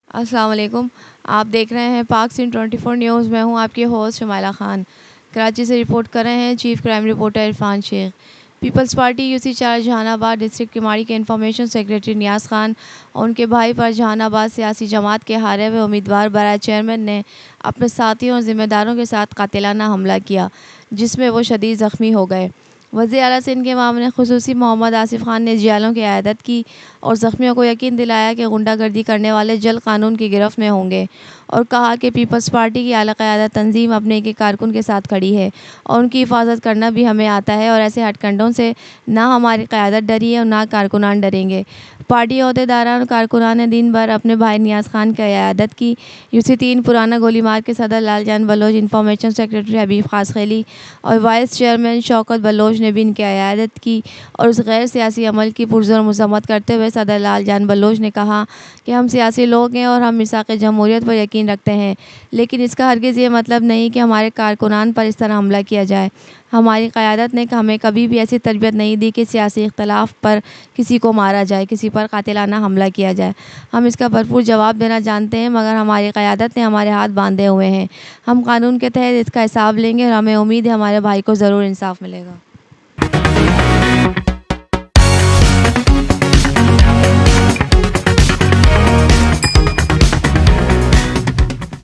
السلام علیکم۔ آپ دیکھ رہے ہیں پاک سندھ 24 نیوز۔ میں ہوں آپ کی ہوسٹ شمائلہ خان۔ کراچی سے رپورٹ کر رہے ہیں چیف کرائم رپورٹر عرفان شیخ۔ پیپلز پارٹی UC چارج جہان آباد ڈسٹرکٹ کماڑی کے انفارمیشن سیکریٹری نیاز خان اور ان کے بھائی پر جہان آباد سیاسی جماعت کے ہارے ہوئے امیدوار برائے چیئرمین نے اپنے ساتھیوں اور ذمہ داروں کے ساتھ قاتلانہ حملہ کیا، جس میں وہ شدید زخمی ہو گئے۔ وزیر اعلیٰ سندھ کے معاون خصوصی محمد آصف خان نے جیلوں کی عیادت کی اور زخمیوں کو یقین دلایا کہ غنڈہ گردی کرنے والے جلد قانون کی گرفت میں ہوں گے، اور کہا کہ پیپلز پارٹی کی اعلیٰ قیادت تنظیم اپنے ایک کارکن کے ساتھ کھڑی ہے اور ان کی حفاظت کرنا بھی ہمیں آتا ہے، اور ایسے ہتھ کنڈوں سے نہ ہماری قیادت ڈری ہے اور نہ کارکنان ڈریں گے۔ پارٹی عہدیداران اور کارکنان نے دن بھر اپنے بھائی نیاز خان کی عیادت کی۔ UC 3 پرانا گولی مار کے صدر لال جان بلوچ، انفارمیشن سیکریٹری حبیب خاصخیلی اور وائس چیئرمین شوکت بلوچ نے بھی ان کی عیادت کی، اور اس غیر سیاسی عمل کی پرزور مذمت کرتے ہوئے صدر لال جان بلوچ نے کہا کہ ہم سیاسی لوگ ہیں اور ہم میثاق جمہوریت پر یقین رکھتے ہیں، لیکن اس کا ہرگز یہ مطلب نہیں کہ ہمارے کارکنان پر اس طرح حملہ کیا جائے۔ ہماری قیادت نے ہمیں کبھی بھی ایسی تربیت نہیں دی کہ سیاسی اختلاف پر کسی کو مارا جائے، کسی پر قاتلانہ حملہ کیا جائے۔ ہم اس کا بھرپور جواب دینا جانتے ہیں، مگر ہماری قیادت نے ہمارے ہاتھ باندھے ہوئے ہیں۔ ہم قانون کے تحت اس کا حساب لیں گے اور ہمیں امید ہے ہمارے بھائی کو ضرور انصاف ملے گا۔